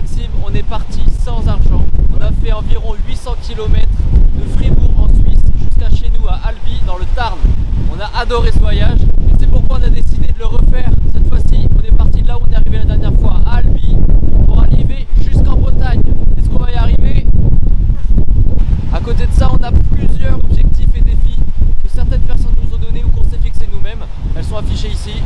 Maxime, on est parti sans argent. On a fait environ 800 km de Fribourg en Suisse jusqu'à chez nous à Albi dans le Tarn. On a adoré ce voyage et c'est pourquoi on a décidé de le refaire. Cette fois-ci, on est parti de là où on est arrivé la dernière fois, à Albi, pour arriver jusqu'en Bretagne. Est-ce qu'on va y arriver? À côté de ça, on a plusieurs objectifs et défis que certaines personnes nous ont donnés ou qu'on s'est fixé nous-mêmes. Elles sont affichées ici.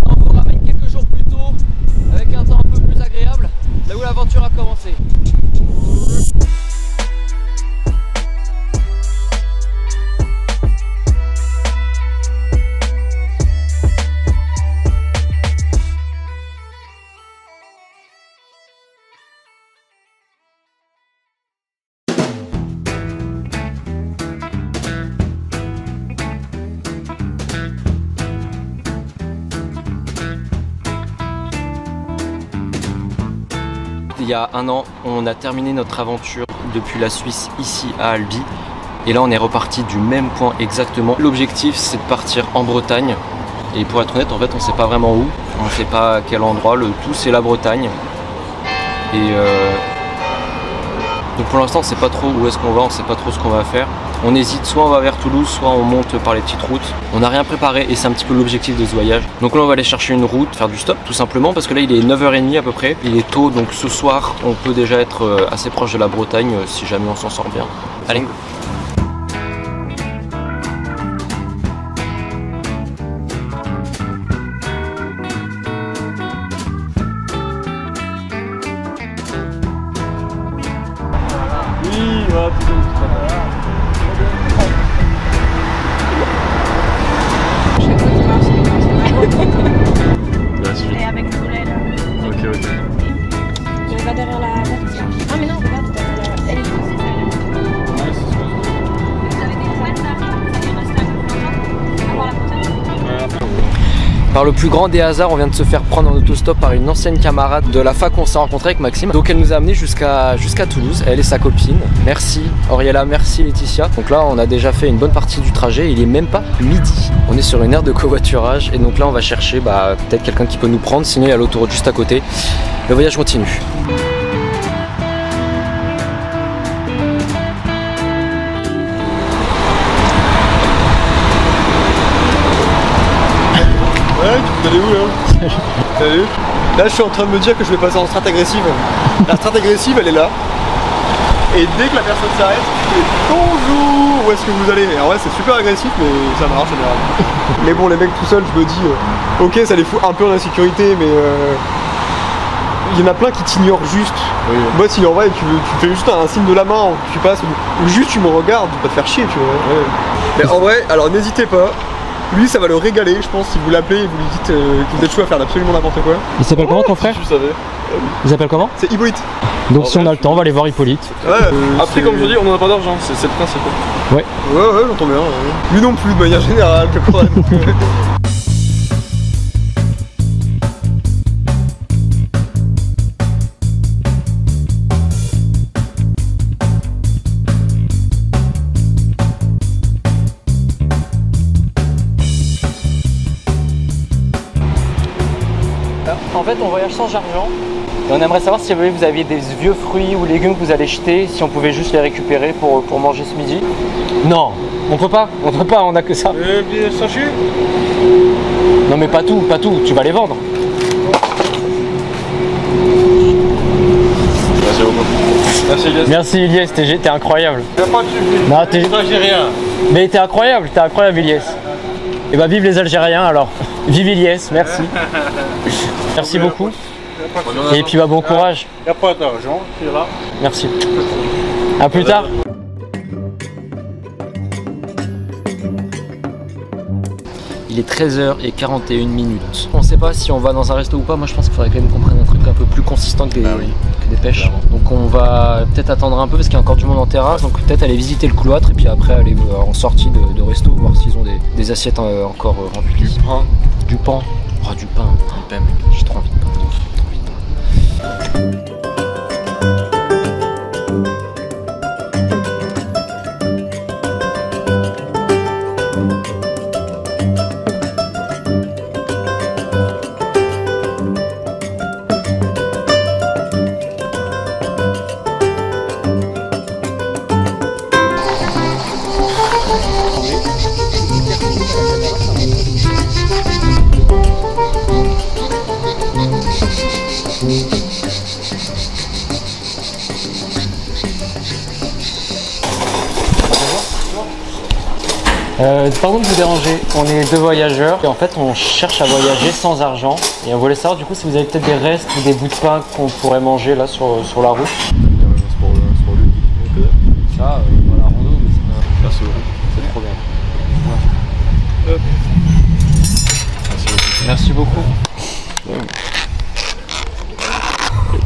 On vous ramène quelques jours plus tôt, avec un temps un peu plus agréable, là où l'aventure a commencé. Il y a un an, on a terminé notre aventure depuis la Suisse ici à Albi. Et là, on est reparti du même point exactement. L'objectif, c'est de partir en Bretagne. Et pour être honnête, en fait, on ne sait pas vraiment où. On ne sait pas à quel endroit. Le tout, c'est la Bretagne. Et donc pour l'instant, on ne sait pas trop où est-ce qu'on va. On ne sait pas trop ce qu'on va faire. On hésite, soit on va vers Toulouse, soit on monte par les petites routes. On n'a rien préparé et c'est un petit peu l'objectif de ce voyage. Donc là on va aller chercher une route, faire du stop tout simplement parce que là il est 9h30 à peu près. Il est tôt donc ce soir on peut déjà être assez proche de la Bretagne si jamais on s'en sort bien. Allez. Oui, voilà, Et avec le poulet là. ok. Je vais derrière la voiture. Ah mais non, regarde, elle est aussi. Vous avez des pointes là, ça reste un peu longtemps. Avoir la prochaine. Par le plus grand des hasards, on vient de se faire prendre en autostop par une ancienne camarade de la fac qu'on s'est rencontré avec Maxime. Donc elle nous a amené jusqu'à Toulouse, elle et sa copine. Merci Auriella, merci Laetitia. Donc là on a déjà fait une bonne partie du trajet, il est même pas midi. On est sur une aire de covoiturage et donc là on va chercher peut-être quelqu'un qui peut nous prendre, sinon il y a l'autoroute juste à côté. Le voyage continue. Ouais, vous allez où là? Salut. Là je suis en train de me dire que je vais passer en strat agressive. La strat agressive elle est là. Et dès que la personne s'arrête, je fais bonjour, où est-ce que vous allez? Et en vrai c'est super agressif mais ça marche en général. Mais bon les mecs tout seuls je me dis ok ça les fout un peu en insécurité mais il y en a plein qui t'ignorent juste. Oui. Moi si en vrai tu fais juste un signe de la main, tu passes ou juste tu me regardes, tu vas te faire chier tu vois. Ouais. Mais en vrai alors n'hésitez pas. Lui ça va le régaler je pense si vous l'appelez et vous lui dites que vous êtes chaud à faire absolument n'importe quoi. Il s'appelle comment ton frère? Si tu savais. Il s'appelle comment? C'est Hippolyte. Donc si on a le temps on va aller voir Hippolyte. Ouais, après comme je dis on n'en a pas d'argent, c'est le principe. Ouais. Ouais j'entends bien. Ouais. Lui non plus de manière générale je crois. En fait on voyage sans argent et on aimerait savoir si vous aviez des vieux fruits ou légumes que vous allez jeter, si on pouvait juste les récupérer pour manger ce midi. Non, on peut pas, on a que ça. Bien sachet. Non mais pas tout, tu vas les vendre. Merci beaucoup. Merci Elias. Merci Ilyes, t'es incroyable. T'as pas de sujet. Non, t'es algérien. Mais t'es incroyable Ilyes. Et bah vive les Algériens alors. Vive Ilyes, merci. Merci beaucoup. Et puis bah bon courage. Y a pas d'argent, tu es là. Merci. À plus tard. Il est 13h41. On sait pas si on va dans un resto ou pas. Moi je pense qu'il faudrait quand même qu'on prenne un truc un peu plus consistant que des pêches. Clairement. Donc on va peut-être attendre un peu parce qu'il y a encore du monde en terrasse. Donc peut-être aller visiter le cloître et puis après aller en sortie de resto voir s'ils ont des assiettes encore remplies. Du pain. Du pain. Oh du pain. J'ai trop envie de pain. Pardon de vous déranger, on est deux voyageurs et en fait on cherche à voyager sans argent et on voulait savoir du coup si vous avez peut-être des restes ou des bouts de pain qu'on pourrait manger là sur la route. Ça, voilà, rando, mais c'est pas... Merci beaucoup. C'est trop bien. Merci beaucoup.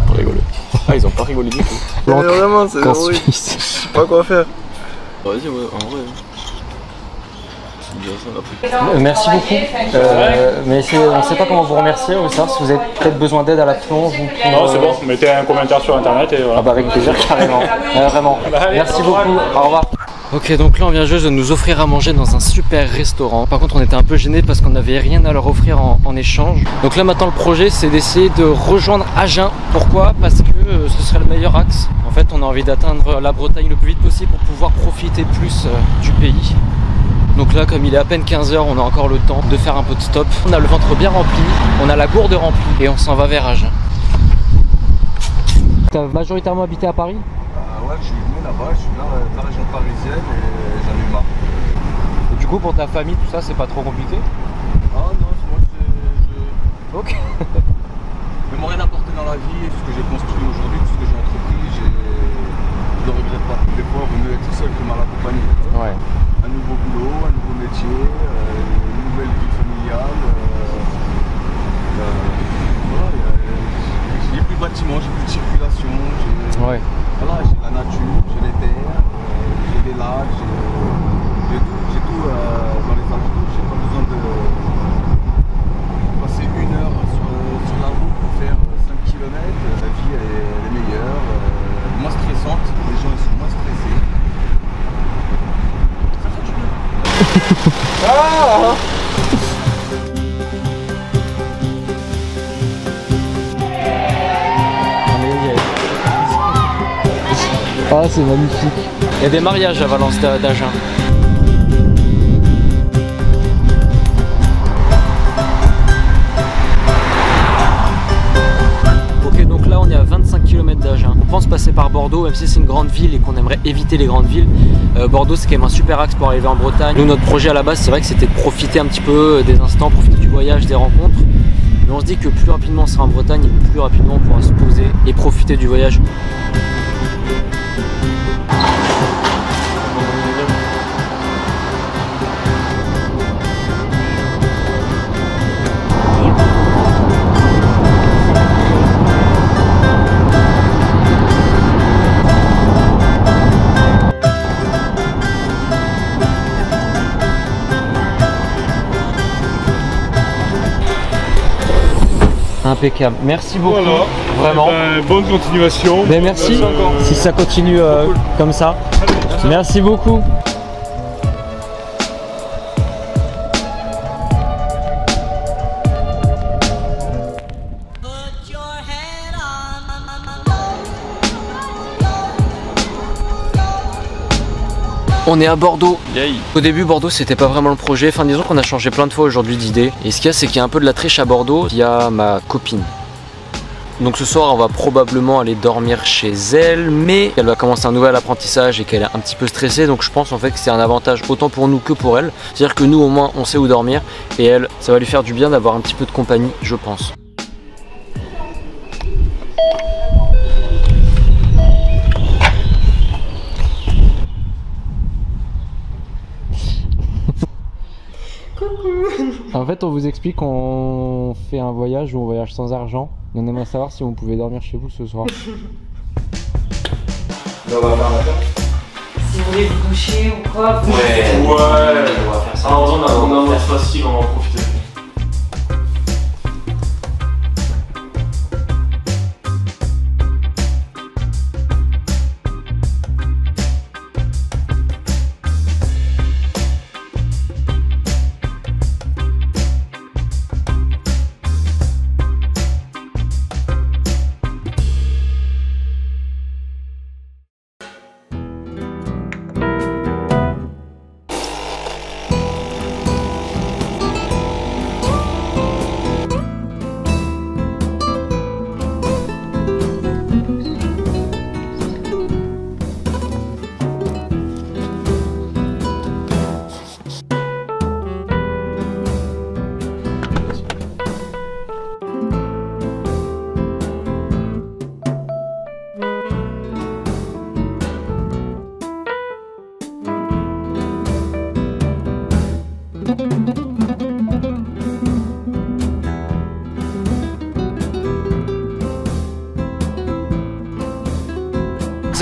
Pas rigolé. Ah, ils ont pas rigolé du tout. Mais vraiment, c'est horrible. Je sais pas quoi faire. Vas-y, ouais, en vrai. Merci beaucoup. Mais on ne sait pas comment vous remercier ou savoir si vous avez peut-être besoin d'aide à la plonge. Non, c'est bon, mettez un commentaire sur internet et voilà. Ah bah avec plaisir, carrément. Vraiment. Merci beaucoup. Au revoir. Ok, donc là on vient juste de nous offrir à manger dans un super restaurant. Par contre on était un peu gênés parce qu'on n'avait rien à leur offrir en échange. Donc là maintenant le projet c'est d'essayer de rejoindre Agen. Pourquoi? Parce que ce serait le meilleur axe. En fait on a envie d'atteindre la Bretagne le plus vite possible pour pouvoir profiter plus du pays. Donc là comme il est à peine 15 h, on a encore le temps de faire un peu de stop. On a le ventre bien rempli, on a la gourde remplie et on s'en va vers Agen. Tu as majoritairement habité à Paris? Ouais, je suis venu là-bas, je suis dans la région parisienne et j'en ai eu marre. Et du coup pour ta famille tout ça c'est pas trop compliqué? Ah non, moi c'est... Ok. Mais moi rien apporté dans la vie, tout ce que j'ai construit aujourd'hui, tout ce que j'ai entrepris, je le regrette pas. Des fois, il vaut mieux être seul que mal accompagné. Ouais. Un nouveau boulot, un nouveau métier, une nouvelle vie familiale. Voilà, j'ai plus de bâtiments, j'ai plus de circulation. Ouais. Voilà, j'ai la nature, j'ai les terres, j'ai des lacs, j'ai tout dans les alentours. J'ai pas besoin de passer 1 heure sur la route pour faire 5 km. La vie elle est meilleure, moins stressante, les gens ils sont moins stressés. Ça fait du bien. Ah Ah c'est magnifique. Il y a des mariages à Valence d'Agen. Ok, donc là on est à 25 km d'Agen. On pense passer par Bordeaux, même si c'est une grande ville et qu'on aimerait éviter les grandes villes. Bordeaux c'est quand même un super axe pour arriver en Bretagne. Nous notre projet à la base c'est vrai que c'était de profiter un petit peu des instants, profiter du voyage, des rencontres. Mais on se dit que plus rapidement on sera en Bretagne, et plus rapidement on pourra se poser et profiter du voyage. Impeccable. Merci beaucoup. Voilà. Vraiment. Bonne continuation. Ben merci. Si ça continue comme ça. Merci beaucoup. On est à Bordeaux. Au début Bordeaux c'était pas vraiment le projet, enfin disons qu'on a changé plein de fois aujourd'hui d'idée. Et ce qu'il y a c'est qu'il y a un peu de la triche à Bordeaux. Il y a ma copine. Donc ce soir on va probablement aller dormir chez elle, mais elle va commencer un nouvel apprentissage et qu'elle est un petit peu stressée, donc je pense en fait que c'est un avantage autant pour nous que pour elle. C'est-à-dire que nous au moins on sait où dormir et elle, ça va lui faire du bien d'avoir un petit peu de compagnie, je pense. En fait, on vous explique qu'on fait un voyage où on voyage sans argent. Et on aimerait savoir si vous pouvez dormir chez vous ce soir. Si vous voulez vous doucher ou quoi, vous... Ouais. On va faire ça. On a un mode facile, on va en profiter.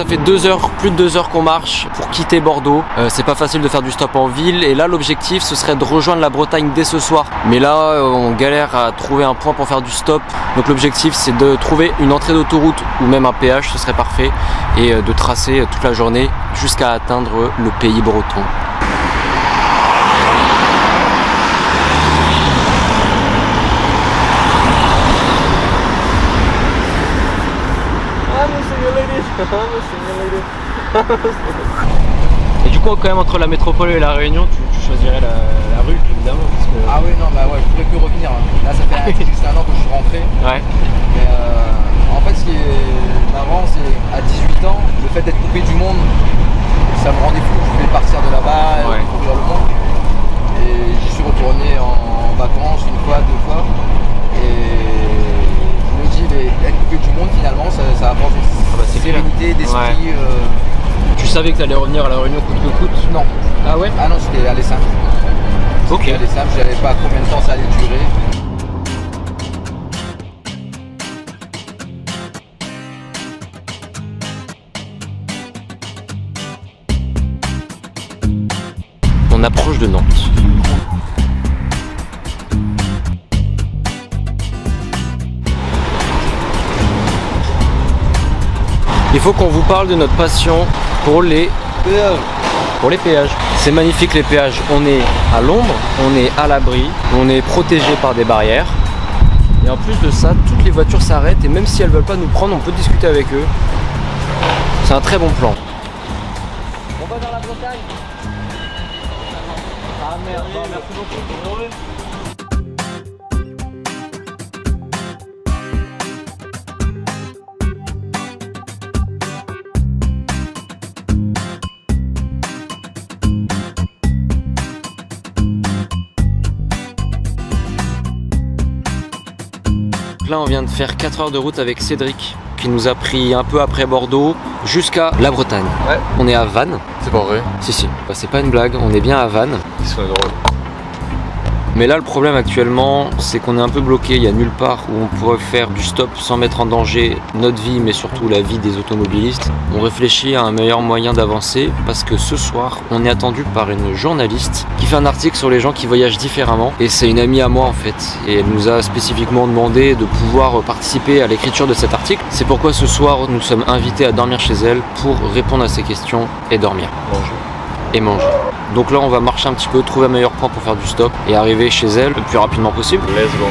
ça fait 2 heures, plus de 2 heures qu'on marche pour quitter Bordeaux. C'est pas facile de faire du stop en ville et là l'objectif ce serait de rejoindre la Bretagne dès ce soir. Mais là on galère à trouver un point pour faire du stop. Donc l'objectif c'est de trouver une entrée d'autoroute ou même un péage, ce serait parfait. Et de tracer toute la journée jusqu'à atteindre le pays breton. Et du coup quand même entre la métropole et la Réunion tu choisirais la rue évidemment parce que... Ah oui non bah ouais je pourrais plus revenir là ça fait juste un an que je suis rentré. Ouais. Mais en fait ce qui est marrant c'est à 18 ans le fait d'être coupé du monde ça me rendait fou, je voulais partir de là-bas et découvrir le monde et j'y suis retourné en vacances une fois, 2 fois et je me dis mais être coupé du monde finalement ça apporte une sérénité d'esprit. Tu savais que tu allais revenir à la Réunion coûte que coûte? Non. Ah ouais? Ah non, c'était aller simple. Ok. Aller simple, je savais pas combien de temps ça allait durer. On approche de Nantes. Il faut qu'on vous parle de notre passion pour les péages. C'est magnifique les péages. On est à l'ombre, on est à l'abri, on est protégé par des barrières. Et en plus de ça, toutes les voitures s'arrêtent et même si elles veulent pas nous prendre, on peut discuter avec eux. C'est un très bon plan. On va dans la Bretagne. Ah merde, merci beaucoup. Là on vient de faire 4 heures de route avec Cédric qui nous a pris un peu après Bordeaux jusqu'à la Bretagne. Ouais. On est à Vannes. C'est pas vrai. Si. Bah, c'est pas une blague, on est bien à Vannes. Ils sont drôles. Mais là le problème actuellement c'est qu'on est un peu bloqué, il n'y a nulle part où on pourrait faire du stop sans mettre en danger notre vie mais surtout la vie des automobilistes. On réfléchit à un meilleur moyen d'avancer parce que ce soir on est attendu par une journaliste qui fait un article sur les gens qui voyagent différemment et c'est une amie à moi en fait et elle nous a spécifiquement demandé de pouvoir participer à l'écriture de cet article. C'est pourquoi ce soir nous sommes invités à dormir chez elle pour répondre à ces questions et dormir. Et manger. Donc là on va marcher un petit peu, trouver un meilleur point pour faire du stop et arriver chez elle le plus rapidement possible. Let's go.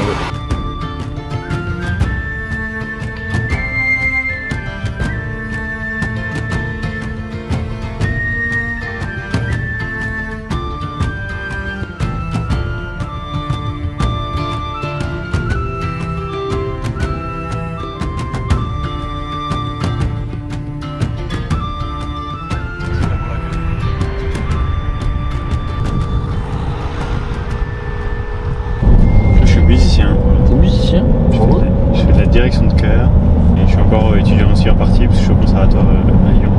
Direction de chœur et je suis encore étudiant aussi en partie parce que je suis au conservatoire à Lyon.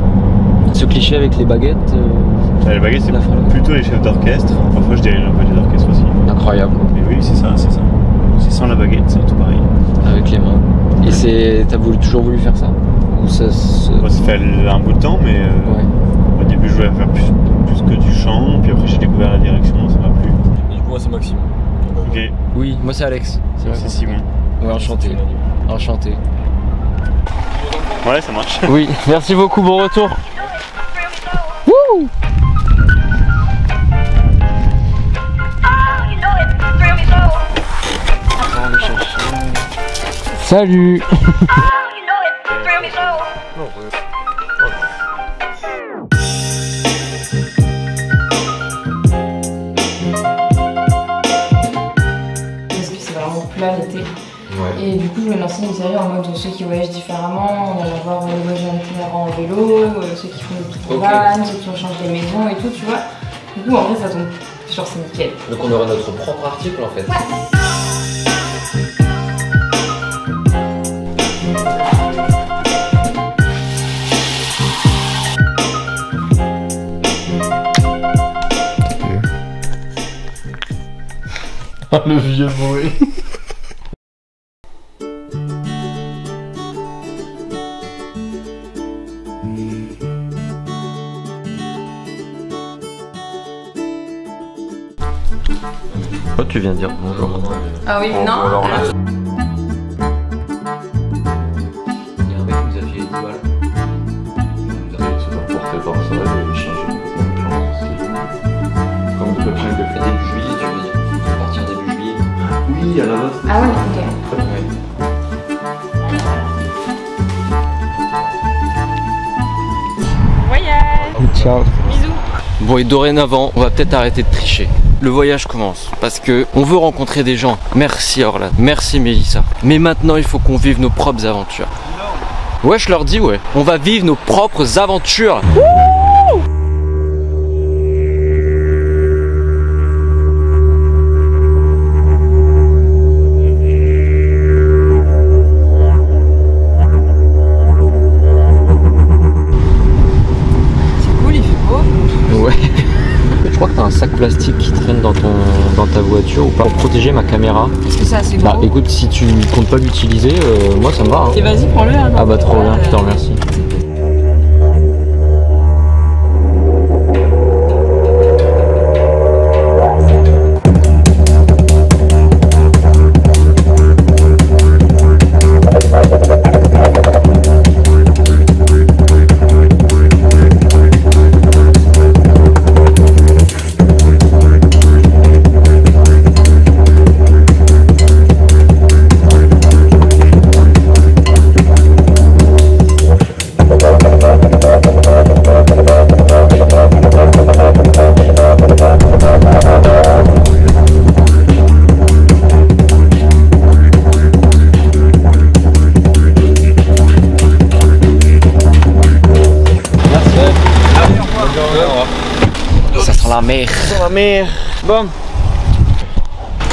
Ce cliché avec les baguettes Les baguettes c'est plutôt les chefs d'orchestre, parfois je dirige un peu des orchestres aussi. Incroyable. Mais oui c'est ça. C'est sans la baguette, c'est tout pareil. Avec les mains. Et t'as toujours voulu faire ça? Ou ça fait un bout de temps mais au début je voulais faire plus que du chant, puis après j'ai découvert la direction, ça m'a plu. Et du coup moi c'est Maxime. Ok. Oui, moi c'est Alex. C'est Simon. Ouais, enchanté. Enchanté. Ouais, ça marche. Oui, merci beaucoup, bon retour. Wouh! Salut. Plat l'été. Et du coup je me lançais une série en mode ceux qui voyagent différemment, on va voir le voyage itinérant en vélo, ceux qui font des petites vannes, ceux qui ont changé des maisons et tout, tu vois. Du coup en vrai ça tombe, genre c'est nickel. Donc on aura notre propre article en fait. Ouais. Le vieux bruit. Oh, tu viens de dire bonjour. Ah oui, Bon, non. alors là. Il y a un mec qui nous a filé 10 balles. Vous allez se faire porter par ça et changer de plan. Comme de plein de Début juillet, tu veux dire. À partir début juillet. Oui, à la base. Ah ouais, ok. Voyage. Ciao. Bisous. Bon, et dorénavant, on va peut-être arrêter de tricher. Le voyage commence parce que on veut rencontrer des gens. Merci Orlan, merci Mélissa. Mais maintenant, il faut qu'on vive nos propres aventures. Ouais, je leur dis, ouais. On va vivre nos propres aventures. C'est cool, il fait beau. Ouais. Je crois que t'as un sac plastique qui traîne dans ta voiture ou pas pour protéger ma caméra. Est-ce que c'est assez gros? Bah écoute, si tu comptes pas l'utiliser, moi ça me va. Hein. Et vas-y, prends-le. Hein, Ah bah trop bien, je te remercie. Ça sent la mer. La mer. Bon.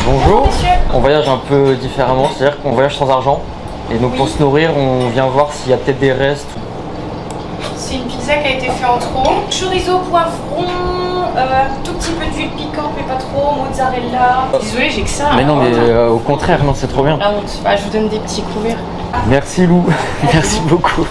Bonjour. On voyage un peu différemment, c'est-à-dire qu'on voyage sans argent. Et donc pour se nourrir, on vient voir s'il y a peut-être des restes. C'est une pizza qui a été faite en trop. Chorizo, poivron, un tout petit peu d'huile piquante mais pas trop, mozzarella. Désolée, j'ai que ça. Mais non, hein. mais au contraire, non, c'est trop bien. La honte. Bah, je vous donne des petits couverts. Merci Lou, merci beaucoup.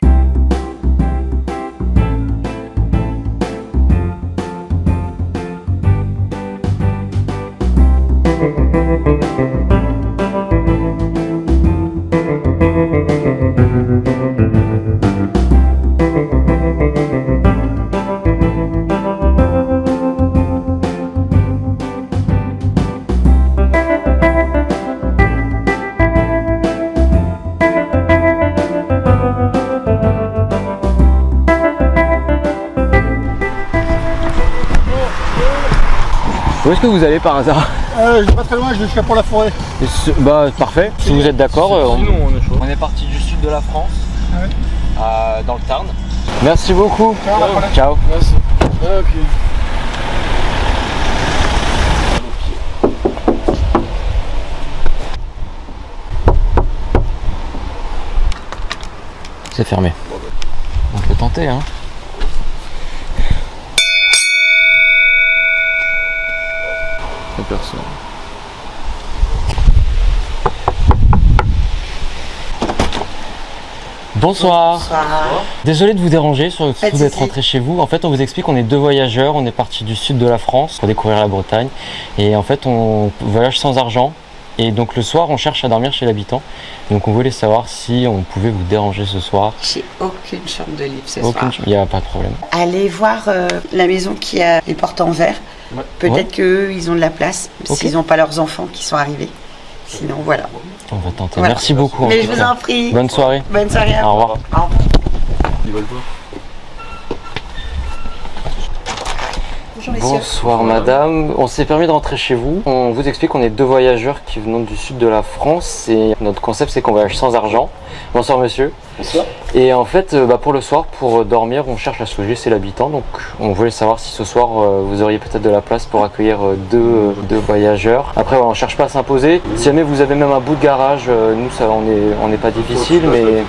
Où est-ce que vous allez par hasard? Je vais pas très loin, je vais jusqu'à pour la forêt. Bah parfait, si vous êtes d'accord, on est chaud. on est parti du sud de la France, Ouais. dans le Tarn. Merci beaucoup. Ciao. Ciao. Merci. Ah, ok. C'est fermé. On peut tenter hein. Y'a personne. Bonsoir. Désolé de vous déranger, surtout d'être rentré chez vous. En fait, on vous explique, on est deux voyageurs, on est parti du sud de la France pour découvrir la Bretagne. Et en fait, on voyage sans argent. Et donc le soir, on cherche à dormir chez l'habitant. Donc on voulait savoir si on pouvait vous déranger ce soir. J'ai aucune chambre de libre ce Aucune, soir. il n'y a pas de problème. Allez voir la maison qui a les portes en verre. Ouais. Peut-être qu'eux, ils ont de la place, Ok. s'ils n'ont pas leurs enfants qui sont arrivés. Sinon, voilà. On va tenter. Voilà. Merci beaucoup. en Mais tout je vous cas. en prie. Bonne soirée. Bonne soirée à vous. Au revoir. Au revoir. Ils veulent voir. Bonjour messieurs. Bonsoir madame, on s'est permis de rentrer chez vous. On vous explique qu'on est deux voyageurs qui venons du sud de la France et notre concept c'est qu'on voyage sans argent. Bonsoir monsieur. Bonsoir. Et en fait pour le soir, pour dormir, on cherche à se loger, c'est l'habitant. Donc on voulait savoir si ce soir vous auriez peut-être de la place pour accueillir deux voyageurs. Après on ne cherche pas à s'imposer. Si jamais vous avez même un bout de garage, nous ça on n'est pas difficile mais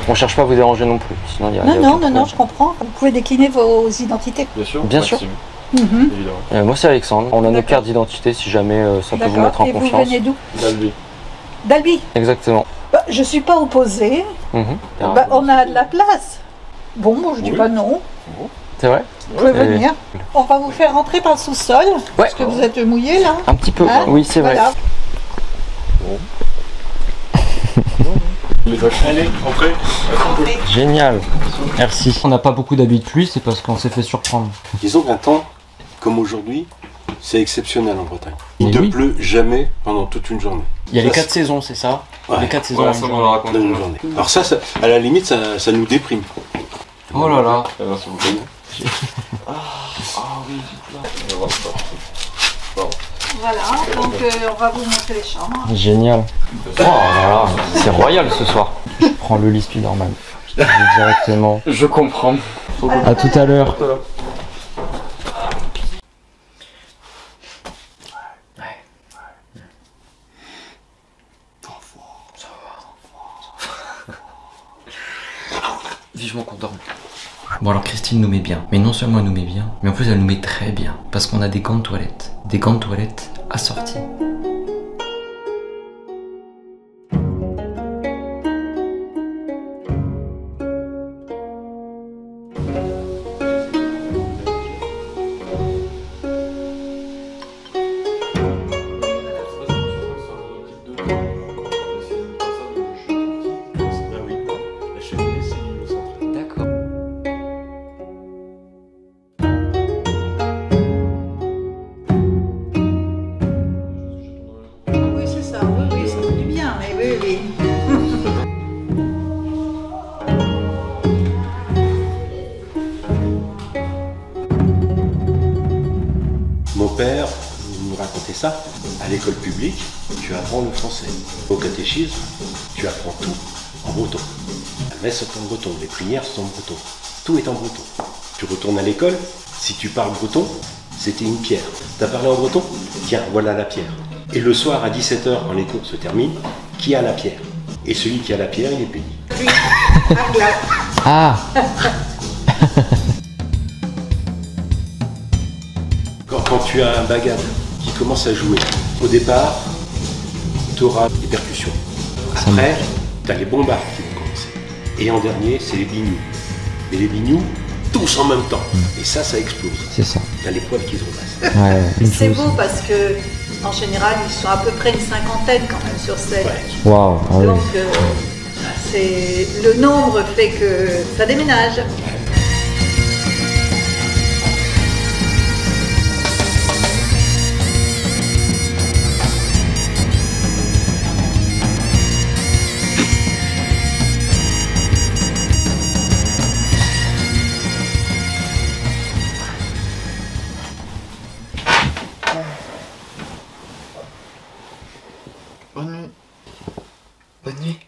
on cherche pas à vous déranger non plus. Sinon, il y a aucun Non, problème. je comprends. Vous pouvez décliner vos identités. Bien sûr. Bien sûr. Maxime, Mhm. évidemment. Moi c'est Alexandre, on a nos D'accord. cartes d'identité si jamais ça peut vous D'accord. mettre en Et vous confiance. venez d'où? D'Albi. D'Albi. Exactement. Bah, je suis pas opposée. Mhm. Bah, on a de la place. Bon, moi je dis Oui. pas non. C'est vrai? Vous pouvez venir. On va vous faire rentrer par le sous-sol. Parce que vous êtes mouillé là. Un petit peu, Hein? oui, c'est vrai. Voilà. Allez, entrez. Génial. Merci. On n'a pas beaucoup d'habits de pluie, c'est parce qu'on s'est fait surprendre. Disons qu'un temps comme aujourd'hui, c'est exceptionnel en Bretagne. Il Mais ne oui. pleut jamais pendant toute une journée. Il y a les Ça, 4 saisons, c'est ça? Ouais. Les 4 saisons Ouais, en ça, une on journée. va raconter. dans une journée. Alors ça, à la limite, ça nous déprime. Oh là là. Merci beaucoup. Voilà, donc on va vous montrer les chambres. Génial. Oh là là, c'est royal ce soir. Je prends le lit Spiderman. Je vais directement. Je comprends. À tout à l'heure. Vivement qu'on dorme. Bon alors Christine nous met bien, mais non seulement elle nous met bien, mais en plus elle nous met très bien, parce qu'on a des gants de toilette. Des gants de toilette assortis. D'accord. Oui, c'est ça, oui, ça fait du bien, mais oui. Mon père nous racontait ça. À l'école publique, tu apprends le français. Au catéchisme, tu apprends tout en breton. La messe est en breton, les prières sont en breton. Tout est en breton. Tu retournes à l'école, si tu parles breton, c'était une pierre. T'as parlé en breton? Tiens, voilà la pierre. Et le soir à 17h, quand les cours se terminent, qui a la pierre? Et celui qui a la pierre, il est puni. Ah. Quand tu as un bagad qui commence à jouer, au départ, tu auras des percussions. Après, tu as les bombards qui vont commencer. Et en dernier, c'est les bignous. Et les bignous, tous en même temps. Et ça explose. C'est ça. Tu as les poils qui se repassent. Ouais, C'est beau parce que en général, ils sont à peu près une cinquantaine quand même sur scène. Waouh. Ah oui. Donc, c'est le nombre fait que ça déménage. Bonne nuit. Bonne nuit.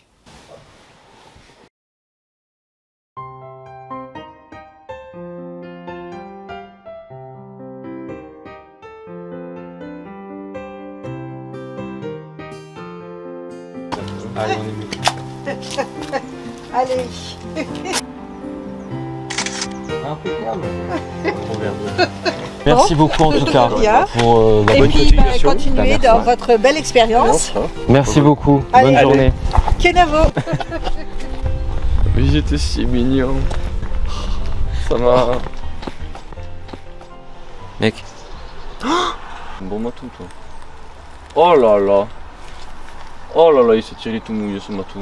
Allez, on est mieux. Allez. Impeccable. Merci beaucoup en tout cas Bien. pour la Et bonne puis, continuation. continuez Merci. dans votre belle expérience. Merci beaucoup. Allez. Bonne journée. Kenavo. Oui, j'étais si mignon. Ça m'a... Mec. Bon matou, toi. Oh là là. Oh là là, il s'est tiré tout mouillé ce matou.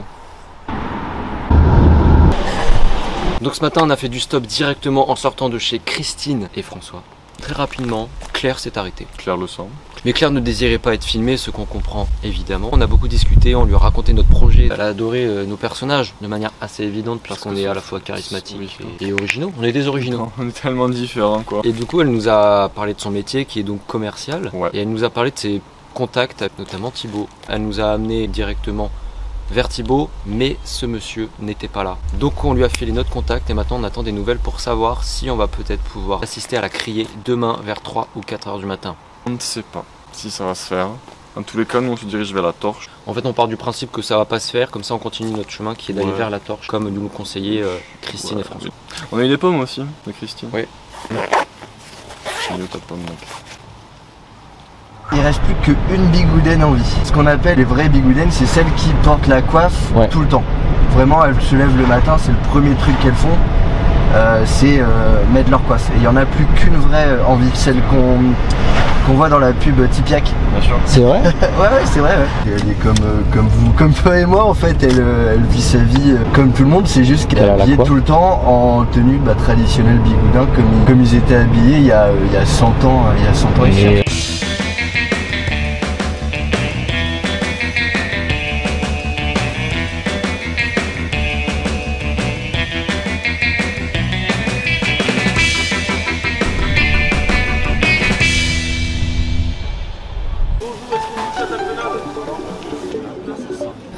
Donc ce matin on a fait du stop directement en sortant de chez Christine et François. Très rapidement, Claire s'est arrêtée. Claire le sent. Mais Claire ne désirait pas être filmée, ce qu'on comprend évidemment. On a beaucoup discuté, on lui a raconté notre projet. Elle a adoré nos personnages de manière assez évidente puisqu'on est à la fois charismatiques et originaux. On est des originaux. On est tellement différents quoi. Et du coup elle nous a parlé de son métier qui est donc commercial. Ouais. Et elle nous a parlé de ses contacts, notamment Thibaut. Elle nous a amené directement vers Thibaut, mais ce monsieur n'était pas là. Donc on lui a filé notre contact et maintenant on attend des nouvelles pour savoir si on va peut-être pouvoir assister à la criée demain vers 3 ou 4 heures du matin. On ne sait pas si ça va se faire. En tous les cas, nous on se dirige vers la torche. En fait on part du principe que ça va pas se faire, comme ça on continue notre chemin qui est d'aller Ouais. vers la torche, comme nous conseillaient Christine et François. On a eu des pommes aussi, de Christine. Oui. J'ai eu ta pomme, mec. Il reste plus qu'une bigoudaine en vie. Ce qu'on appelle les vraies bigoudaines, c'est celles qui portent la coiffe tout le temps. Vraiment, elles se lèvent le matin, c'est le premier truc qu'elles font. c'est mettre leur coiffe. Et il n'y en a plus qu'une vraie envie, celle qu'on voit dans la pub Tipiak. Bien sûr. C'est vrai? Ouais, c'est vrai. Ouais. Elle est comme toi et moi en fait, elle vit sa vie comme tout le monde, c'est juste qu'elle est habillée tout le temps en tenue traditionnelle bigoudin comme ils étaient habillés il y a 100 ans. Ici.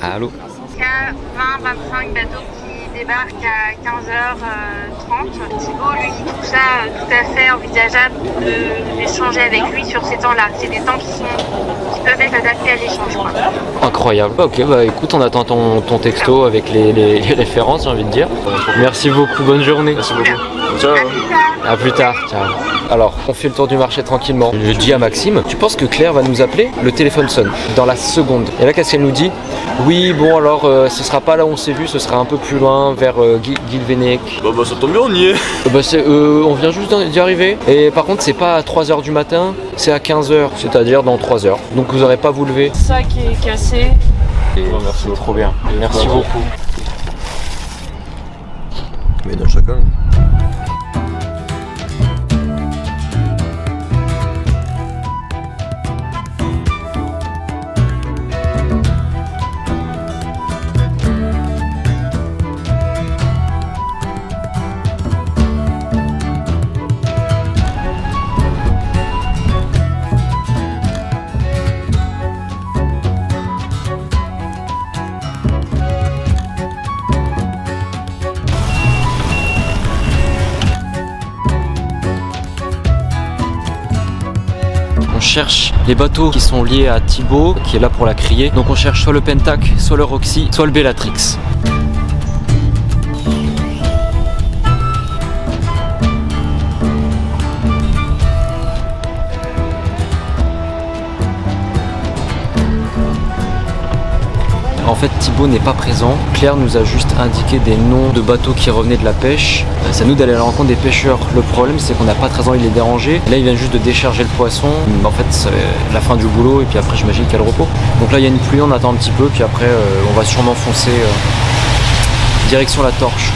Allô? Il y a 20-25 bateaux qui débarquent à 15h30. Thibaut lui dit tout ça tout à fait envisageable d'échanger avec lui sur ces temps-là. C'est des temps qui peuvent être adaptés à l'échange. Incroyable. Ok, bah écoute, on attend ton texto avec les références, j'ai envie de dire. Merci beaucoup, bonne journée. Merci beaucoup. Ciao. À plus tard. Ciao. Alors, on fait le tour du marché tranquillement. Je dis à Maxime, tu penses que Claire va nous appeler? Le téléphone sonne dans la seconde. Et là, qu'est-ce qu'elle nous dit? Oui, bon alors, ce sera pas là où on s'est vu, ce sera un peu plus loin, vers Guilvenec. Bah ça tombe bien, on y est. On vient juste d'y arriver. Et par contre, c'est pas à 3h du matin, c'est à 15h, c'est-à-dire dans 3 heures. Donc vous aurez pas à vous lever. Ça qui est cassé. Merci, trop bien. Merci beaucoup. Mais dans chacun. On cherche les bateaux qui sont liés à Thibaut, qui est là pour la crier. Donc on cherche soit le Pentac, soit le Roxy, soit le Bellatrix. En fait, Thibaut n'est pas présent. Claire nous a juste indiqué des noms de bateaux qui revenaient de la pêche. C'est à nous d'aller à la rencontre des pêcheurs. Le problème, c'est qu'on n'a pas très envie de les déranger. Là, il vient juste de décharger le poisson. En fait, c'est la fin du boulot et puis après, j'imagine qu'il y a le repos. Donc là, il y a une pluie, on attend un petit peu. Puis après, on va sûrement foncer direction la torche.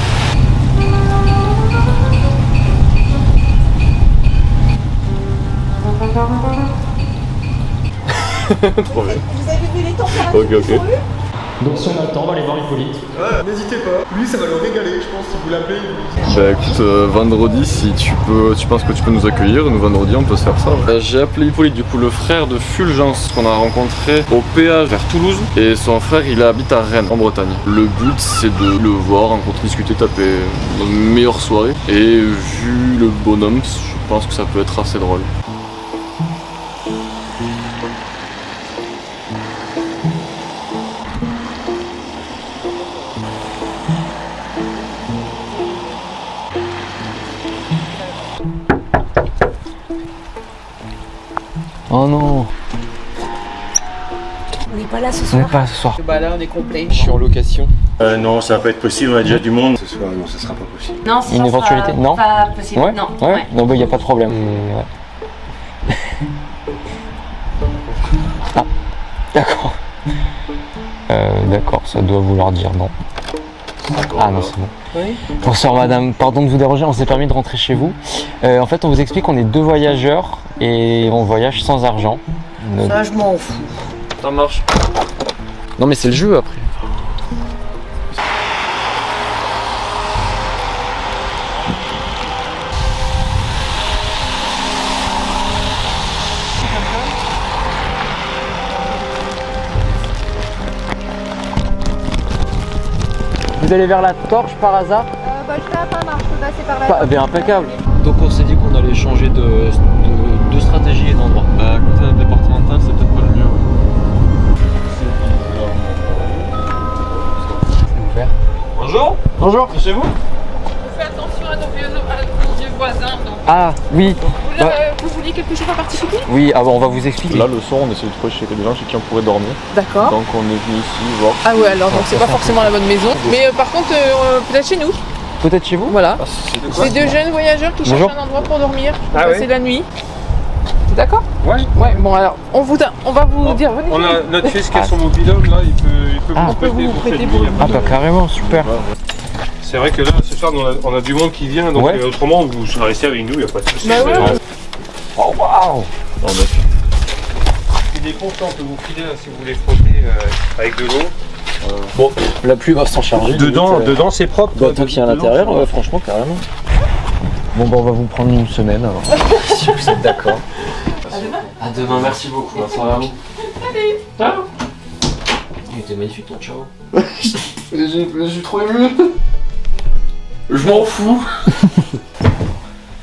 Trop bien. Vous avez vu les temps Ok. Donc si on a le temps, on va aller voir Hippolyte. Ouais, n'hésitez pas. Lui, ça va le régaler, je pense, si vous l'appelez. Bah écoute, vendredi, si tu penses que tu peux nous accueillir, nous vendredi, on peut se faire ça. J'ai appelé Hippolyte, du coup, le frère de Fulgence qu'on a rencontré au péage vers Toulouse. Et son frère, il habite à Rennes, en Bretagne. Le but, c'est de le voir, rencontrer, discuter, taper une meilleure soirée. Et vu le bonhomme, je pense que ça peut être assez drôle. Oh non. On n'est pas là ce On soir. n'est pas ce soir. Bah là on est complet. Je suis en location. Non, ça va pas être possible, on a déjà du monde. Ce soir, non, ça sera pas possible. Non, ce Une soir éventualité, sera non pas possible. Ouais. Non. Ouais. Non, bah il n'y a pas de problème. Ouais. Ah, d'accord. D'accord, ça doit vouloir dire non. Ah non, c'est bon. Oui. Bonsoir madame, pardon de vous déranger, on s'est permis de rentrer chez vous. En fait, on vous explique qu'on est 2 voyageurs et on voyage sans argent. Ça, je m'en fous. Ça marche. Non mais c'est le jeu après. Vous allez vers la torche par hasard? Bah, je fais à pas marche, je peux passer par là. Bien impeccable. Donc on s'est dit qu'on allait changer de stratégie et d'endroit. Bah écoutez, la départementale, c'est peut-être pas le mieux. C'est ouvert. Bonjour. Bonjour. C'est chez vous? Fais attention à nos vieux voisins. Donc. Ah oui. Vous vouliez quelque chose en particulier? Oui, on va vous expliquer. Là, le soir, on essaie de trouver chez des gens chez qui on pourrait dormir. D'accord. Donc on est venu ici voir. Ah ouais, alors donc c'est pas forcément la bonne maison. Mais par contre, peut-être chez nous. peut-être chez vous. Voilà. C'est deux jeunes voyageurs qui cherchent un endroit pour dormir, pour passer la nuit. D'accord? Ouais. Ouais, bon alors, on va vous dire, venez. On a notre fils qui a son mobil-home là, il peut vous prêter pour Ah bah carrément, super. C'est vrai que là, ce soir, on a du monde qui vient, donc autrement, vous serez resté avec nous, il n'y a pas de souci. Bah ouais. Oh waouh! Il est content que vous filez là, si vous voulez frotter avec de l'eau. Bon, la pluie va s'en charger. Dedans c'est propre. Bah, tant qu'il y a à l'intérieur, franchement, carrément. Bon, bah, on va vous prendre une semaine alors, si vous êtes d'accord. À demain. À demain, merci beaucoup. Bonne soirée à vous. Allez, ciao. Il était magnifique ton ciao. Je suis trop ému. Je m'en fous.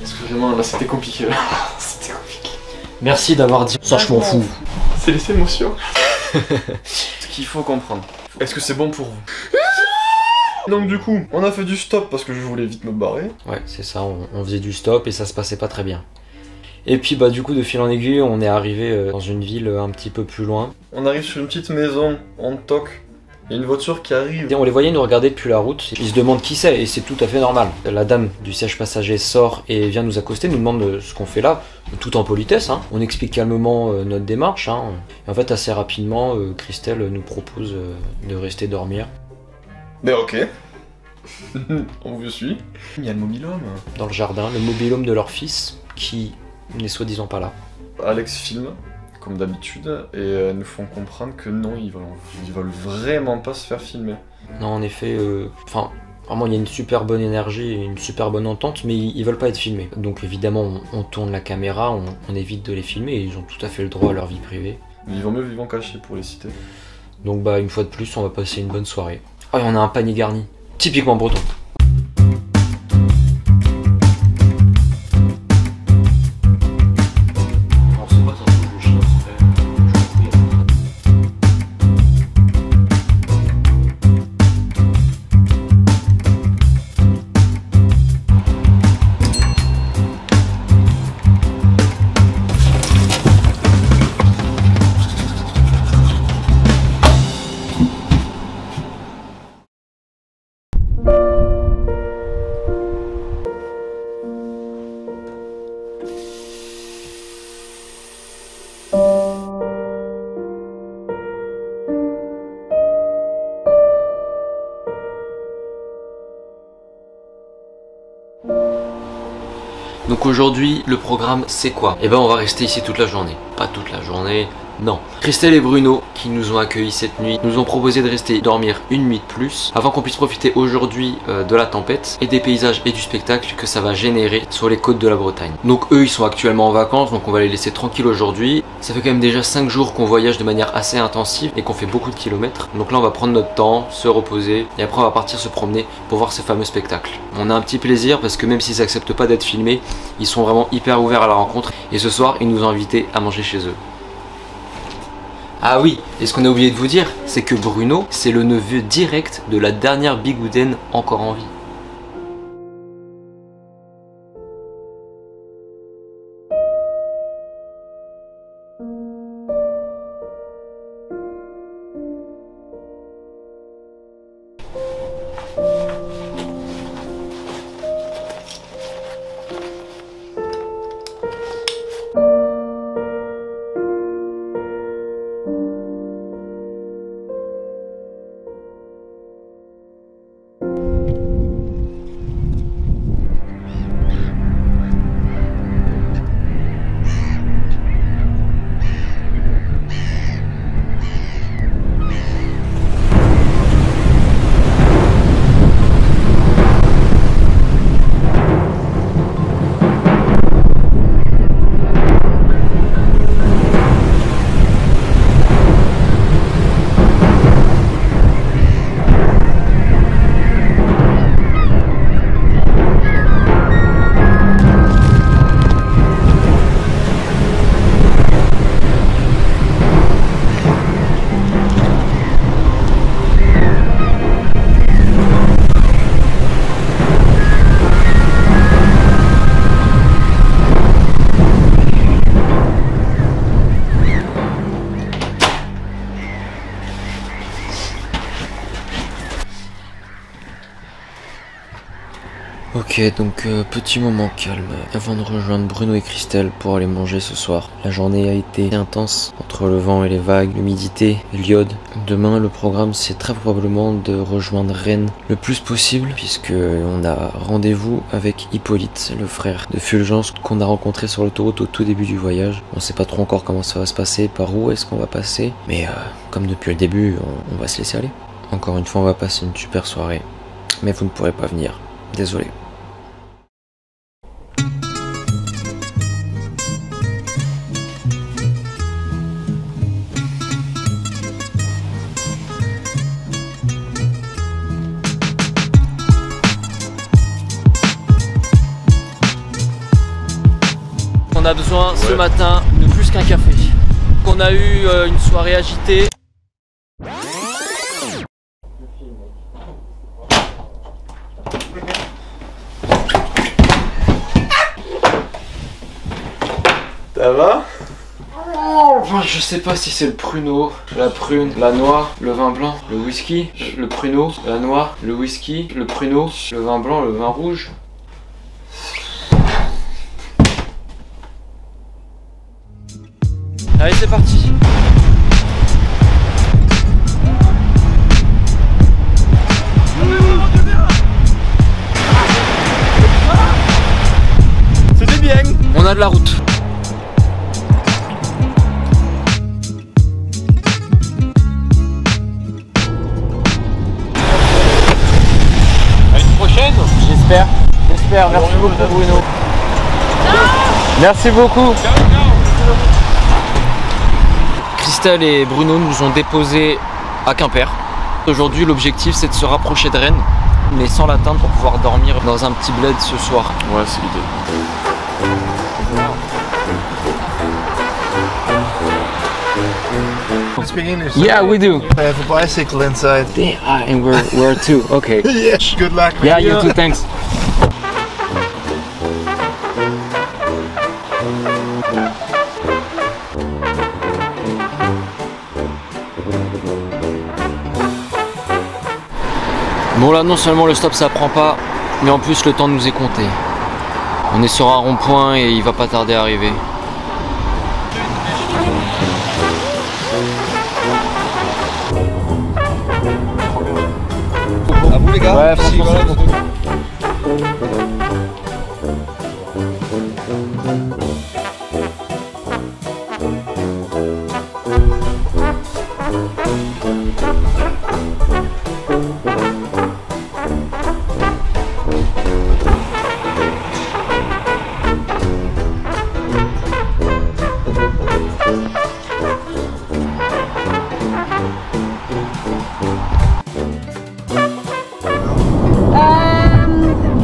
Excusez-moi, là c'était compliqué. C'était compliqué. Merci d'avoir dit ça, je m'en fous. C'est les émotions. Ce qu'il faut comprendre. Est-ce que c'est bon pour vous? Donc du coup, on a fait du stop parce que je voulais vite me barrer. Ouais, c'est ça, on faisait du stop et ça se passait pas très bien. Et puis bah du coup, de fil en aiguille, on est arrivé dans une ville un petit peu plus loin. On arrive sur une petite maison, on toque. Il y a une voiture qui arrive. Et on les voyait nous regarder depuis la route. Ils se demandent qui c'est et c'est tout à fait normal. La dame du siège passager sort et vient nous accoster, nous demande ce qu'on fait là, tout en politesse. Hein. On explique calmement notre démarche. Hein. Et en fait, assez rapidement, Christelle nous propose de rester dormir. Mais ok. On vous suit. Il y a le mobil-home. Dans le jardin, le mobil-home de leur fils qui n'est soi-disant pas là. Alex filme, comme d'habitude, et nous font comprendre que non, ils veulent vraiment pas se faire filmer. Non, en effet, vraiment il y a une super bonne énergie et une super bonne entente, mais ils veulent pas être filmés. Donc évidemment, on tourne la caméra, on évite de les filmer, et ils ont tout à fait le droit à leur vie privée. Mais ils vont mieux vivant caché pour les citer. Donc bah une fois de plus, on va passer une bonne soirée. Ah, et on a un panier garni, typiquement breton. Donc aujourd'hui, le programme c'est quoi? Eh ben on va rester ici toute la journée. Pas toute la journée, non. Christelle et Bruno, qui nous ont accueillis cette nuit, nous ont proposé de rester dormir une nuit de plus afin qu'on puisse profiter aujourd'hui de la tempête et des paysages et du spectacle que ça va générer sur les côtes de la Bretagne. Donc eux, ils sont actuellement en vacances, donc on va les laisser tranquilles aujourd'hui. Ça fait quand même déjà 5 jours qu'on voyage de manière assez intensive et qu'on fait beaucoup de kilomètres. Donc là, on va prendre notre temps, se reposer et après on va partir se promener pour voir ces fameux spectacles. On a un petit plaisir parce que même s'ils n'acceptent pas d'être filmés, ils sont vraiment hyper ouverts à la rencontre et ce soir, ils nous ont invités à manger chez eux. Ah oui, et ce qu'on a oublié de vous dire, c'est que Bruno, c'est le neveu direct de la dernière bigoudaine encore en vie. Ok, donc petit moment calme avant de rejoindre Bruno et Christelle pour aller manger ce soir. La journée a été intense entre le vent et les vagues, l'humidité et l'iode. Demain, le programme c'est très probablement de rejoindre Rennes le plus possible puisque on a rendez-vous avec Hippolyte, le frère de Fulgence qu'on a rencontré sur l'autoroute au tout début du voyage. On sait pas trop encore comment ça va se passer, par où est-ce qu'on va passer, mais comme depuis le début, on va se laisser aller. Encore une fois, on va passer une super soirée, mais vous ne pourrez pas venir. Désolé. On a besoin ce matin de plus qu'un café. On a eu une soirée agitée. Ça va? Je sais pas si c'est le pruneau, la prune, la noix, le vin blanc, le whisky, le pruneau, la noix, le whisky, le pruneau, le vin blanc, le vin rouge. Allez, c'est parti. C'était bien. On a de la route. À une prochaine. J'espère. Merci beaucoup Bruno. Merci beaucoup. Christelle et Bruno nous ont déposés à Quimper. Aujourd'hui, l'objectif c'est de se rapprocher de Rennes, mais sans l'atteindre pour pouvoir dormir dans un petit bled ce soir. Ouais, c'est l'idée. Speak English. Yeah, we do. I have a bicycle inside. Yeah, and we're two. Okay. Yeah. Good luck. Yeah, you too. Thanks. Bon là, non seulement le stop ça prend pas, mais en plus le temps nous est compté. On est sur un rond-point et il va pas tarder à arriver. À vous les gars. Ouais, merci.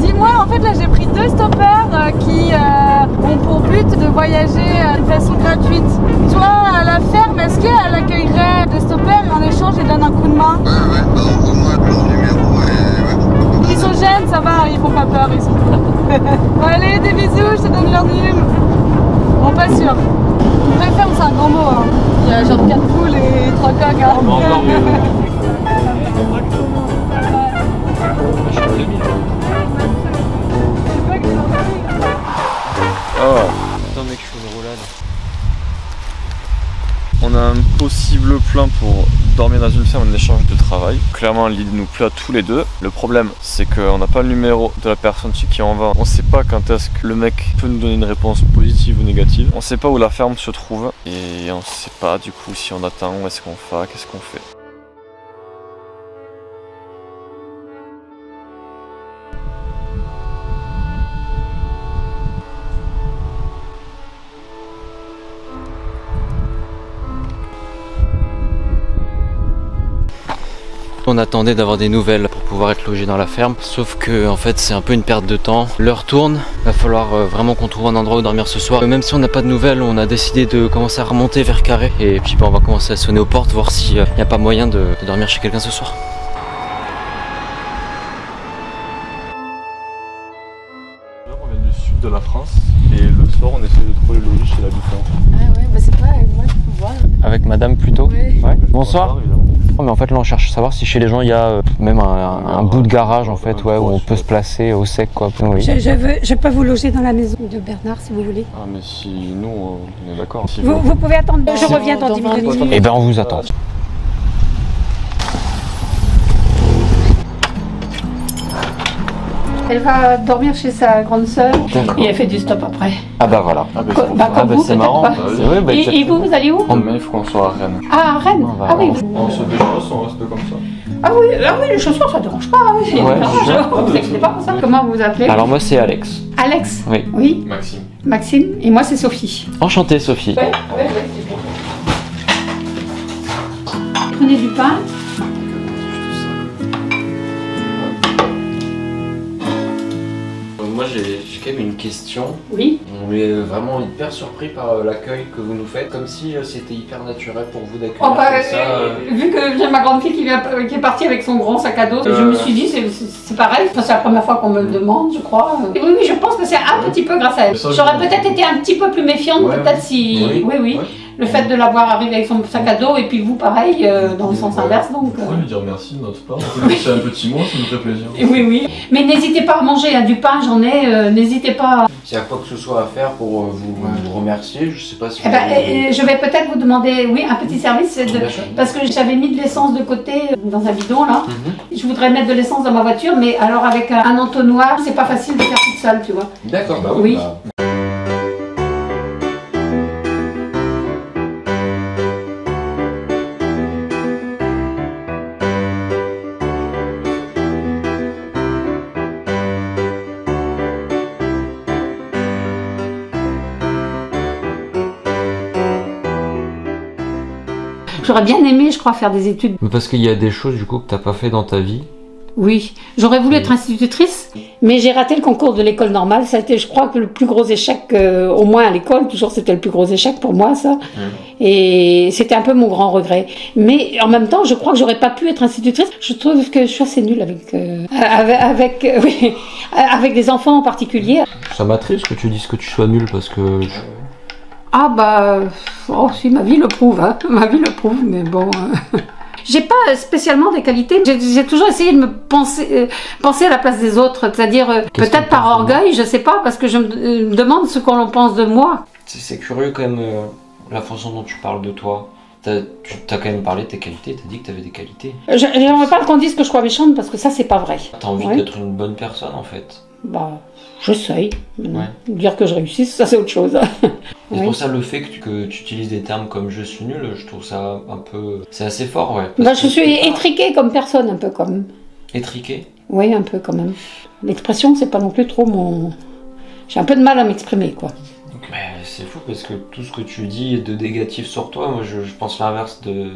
Dis-moi, en fait là j'ai pris 2 stoppers qui ont pour but de voyager de façon gratuite. Toi, à la ferme, est-ce qu'elle accueillerait des stoppers et en échange ils donnent un coup de main? Ouais, donne-moi ton numéro et... Ils sont jeunes, ça va, ils font pas peur, ils sont... Bon allez, des bisous, je te donne leur numéro. Bon, pas sûr. Une vraie ferme, c'est un grand mot, hein. Il y a genre 4 poules et 3 coqs, hein. Encore mieux. Oh. Attends mec, je fais une roulade. On a un possible plan pour dormir dans une ferme en échange de travail. Clairement l'idée nous plaît à tous les deux. Le problème c'est qu'on n'a pas le numéro de la personne chez qui on va. On sait pas quand est-ce que le mec peut nous donner une réponse positive ou négative. On sait pas où la ferme se trouve et on sait pas du coup si on attend, où est-ce qu'on fait, qu'est-ce qu'on fait. On attendait d'avoir des nouvelles pour pouvoir être logé dans la ferme, sauf que en fait c'est un peu une perte de temps. L'heure tourne, va falloir vraiment qu'on trouve un endroit où dormir ce soir. Même si on n'a pas de nouvelles, on a décidé de commencer à remonter vers Carré et puis on va commencer à sonner aux portes, voir s'il n'y a pas moyen de dormir chez quelqu'un ce soir. On vient du sud de la France et le soir on essaie de trouver le logis chez l'habitant. Ah ouais, bah c'est pas avec moi qu'il faut voir. Avec madame plutôt? Ouais. Bonsoir. Mais en fait là on cherche à savoir si chez les gens il y a même un bout de garage en fait, ouais, où on peut se placer au sec quoi. Oui. Je peux vous loger dans la maison de Bernard si vous voulez. Ah mais si nous on est d'accord. Si vous pouvez attendre, je reviens dans 10 minutes. Eh ben on vous attend. Elle va dormir chez sa grande sœur et elle fait du stop après. Ah bah voilà. C'est marrant. Et vous allez où? Demain il faut qu'on soit à Rennes. Ah, à Rennes. Ah oui. On se déchasse, on reste comme ça. Ah oui, les chaussures ça dérange pas. Oui, vous inquiétez pas pour ça. Comment vous vous appelez? Alors moi c'est Alex. Alex? Oui. Oui. Maxime. Maxime. Et moi c'est Sophie. Enchanté Sophie. Ouais, c'est bon. Prenez du pain. Moi j'ai quand même une question. Oui. On est vraiment hyper surpris par l'accueil que vous nous faites, comme si c'était hyper naturel pour vous d'accueillir Vu que j'ai ma grande fille qui est partie avec son grand sac à dos, je me suis dit c'est pareil, c'est la première fois qu'on me le demande je crois. Oui, je pense que c'est un petit peu grâce à elle. J'aurais peut-être été un petit peu plus méfiante, peut-être si... Oui. Le fait de l'avoir arrivé avec son sac à dos et puis vous pareil dans le sens inverse donc. On peut lui dire merci de notre part, on peut laisser un petit mot, ça nous fait plaisir. Oui. Mais n'hésitez pas à manger, du pain j'en ai, n'hésitez pas. S'il y a quoi que ce soit à faire pour vous remercier, je sais pas si... je vais peut-être vous demander, un petit service, parce que j'avais mis de l'essence de côté dans un bidon là. Je voudrais mettre de l'essence dans ma voiture, mais alors avec un entonnoir, c'est pas facile de faire toute seule, tu vois. D'accord, bah oui. J'aurais bien aimé, je crois, faire des études. Mais parce qu'il y a des choses du coup que t'as pas fait dans ta vie. Oui, j'aurais voulu être institutrice, mais j'ai raté le concours de l'école normale. Ça a été, je crois, que le plus gros échec, au moins à l'école, toujours c'était le plus gros échec pour moi, ça. Et c'était un peu mon grand regret. Mais en même temps, je crois que j'aurais pas pu être institutrice. Je trouve que je suis assez nulle avec des enfants en particulier. Ça m'attriste que tu dises que tu sois nulle parce que... Ah bah, si, ma vie le prouve, ma vie le prouve, mais bon... J'ai pas spécialement des qualités, j'ai toujours essayé de me penser à la place des autres, c'est-à-dire peut-être par orgueil, je sais pas, parce que je me demande ce qu'on pense de moi. C'est curieux quand même la façon dont tu parles de toi. Tu t'as quand même parlé de tes qualités, t'as dit que t'avais des qualités. J'aimerais pas qu'on dise que je sois méchante parce que ça c'est pas vrai. T'as envie d'être une bonne personne en fait. Bah, j'essaye. Dire que je réussisse, ça c'est autre chose. Et c'est pour ça le fait que tu utilises des termes comme je suis nul, je trouve ça un peu... C'est assez fort, ouais. Bah, je suis étriquée comme personne, un peu comme... Étriquée? Oui, un peu quand même. L'expression, c'est pas non plus trop mon... J'ai un peu de mal à m'exprimer, quoi. C'est fou parce que tout ce que tu dis est de négatif sur toi. Moi, je pense l'inverse de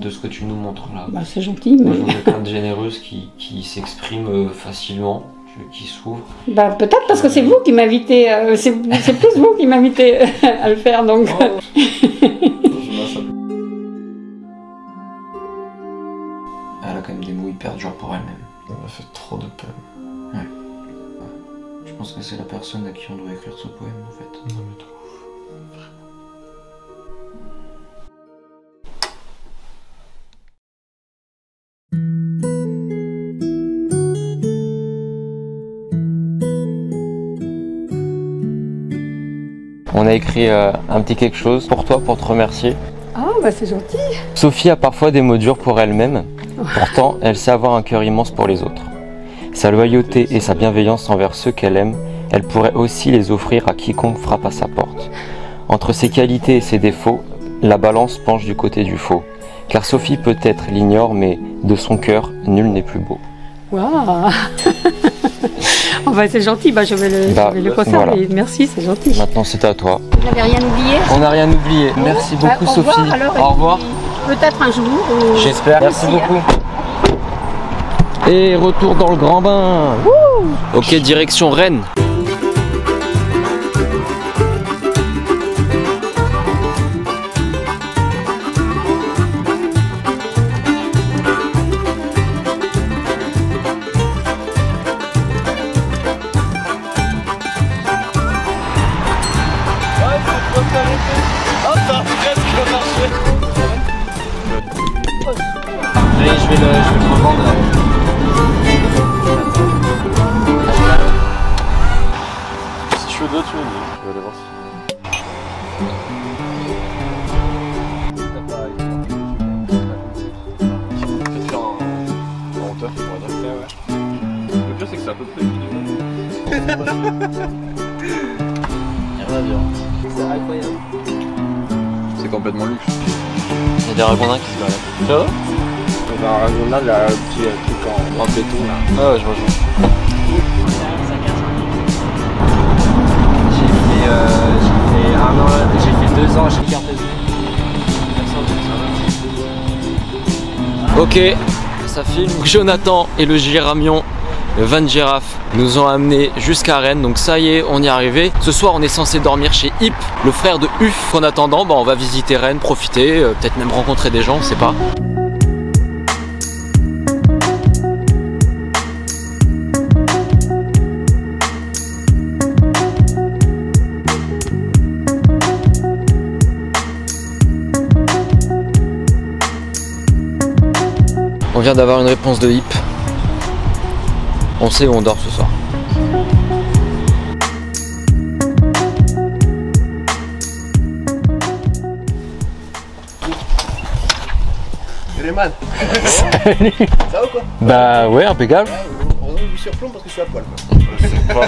ce que tu nous montres là. Bah, c'est gentil, mais... Moi, je vois quelqu'un de généreuse qui s'exprime facilement. Qui s'ouvre. Bah peut-être parce que c'est vous qui m'invitez, c'est plus vous qui m'invitez à le faire donc. Elle a quand même des mots hyper durs pour elle-même. Elle a fait trop de peine. Ouais. Je pense que c'est la personne à qui on doit écrire ce poème en fait. Non mais trop. On a écrit un petit quelque chose pour toi, pour te remercier. Ah bah c'est gentil. Sophie a parfois des mots durs pour elle-même, pourtant elle sait avoir un cœur immense pour les autres. Sa loyauté et sa bienveillance envers ceux qu'elle aime, elle pourrait aussi les offrir à quiconque frappe à sa porte. Entre ses qualités et ses défauts, la balance penche du côté du faux. Car Sophie peut-être l'ignore, mais de son cœur, nul n'est plus beau. Waouh. Oh bah c'est gentil, bah je vais le conserver. Voilà. Merci, c'est gentil. Maintenant c'est à toi. Vous n'avez rien oublié? On n'a rien oublié. Merci beaucoup Sophie. Au revoir. Peut-être un jour. J'espère. Merci beaucoup. Et retour dans le grand bain. Ok, direction Rennes. tu m'as dit. Je vais aller voir si... Peut-être en hauteur, on va dire. Ouais. Le pire c'est que c'est à peu près équilibré. Rien à dire. C'est incroyable. C'est complètement luxe. Il y a des ragondins qui se baladent. Ça va? Un ragondin, il a un petit truc en béton là. Ah ouais, je vois. J'ai fait 1 an, j'ai fait 2 ans chez Cartesian. Ok, ça filme. Jonathan et le géramion, le van girafe, nous ont amenés jusqu'à Rennes. Donc ça y est, on y est arrivé. Ce soir, on est censé dormir chez Hip, le frère de Uf. En attendant, on va visiter Rennes, profiter, peut-être même rencontrer des gens, on sait pas. On vient d'avoir une réponse de Hip. On sait où on dort ce soir. Gréman. Salut. Ça va ou quoi? Bah ouais, impeccable. On vous surplombe parce que je suis à poil quoi.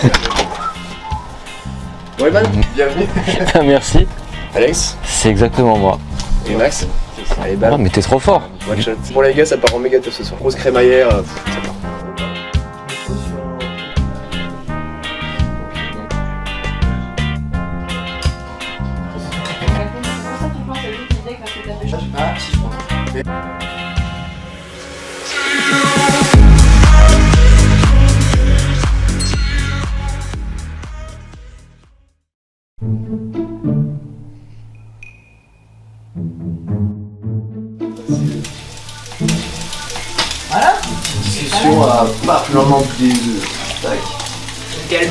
Ouais man, bienvenue. Merci. Alex. C'est exactement moi. Et Max. Allez bam. Oh mais t'es trop fort. One shot. Pour les gars ça part en méga top ce soir. Grosse crémaillère, ça part. Ah si je pense. Voilà. Discussion à particulièrement des tac. Nickel.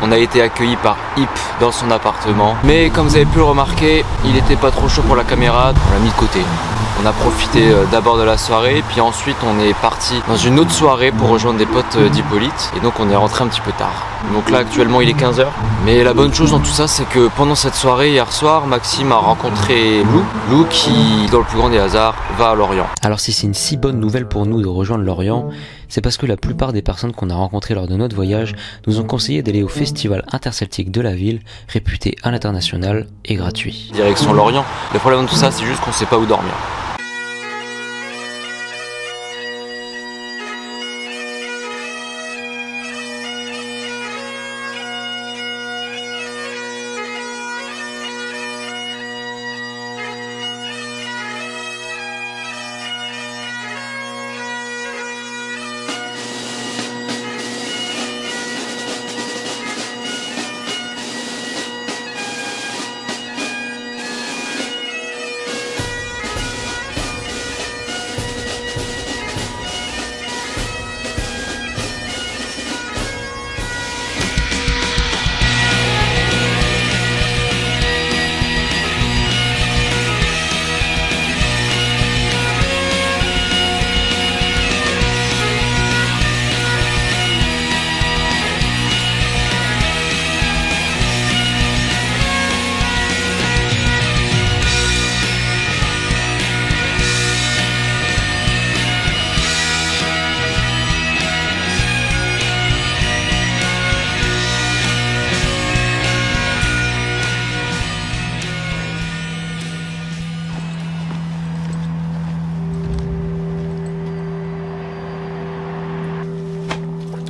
On a été accueillis par Hip dans son appartement. Mais comme vous avez pu le remarquer, il était pas trop chaud pour la caméra. On l'a mis de côté. On a profité d'abord de la soirée, puis ensuite on est parti dans une autre soirée pour rejoindre des potes d'Hippolyte. Et donc on est rentré un petit peu tard. Donc là actuellement il est 15 h. Mais la bonne chose dans tout ça, c'est que pendant cette soirée, hier soir, Maxime a rencontré Lou. Lou qui, dans le plus grand des hasards, va à Lorient. Alors si c'est une si bonne nouvelle pour nous de rejoindre Lorient, c'est parce que la plupart des personnes qu'on a rencontrées lors de notre voyage nous ont conseillé d'aller au festival interceltique de la ville, réputé à l'international et gratuit. Direction Lorient. Le problème de tout ça, c'est juste qu'on sait pas où dormir.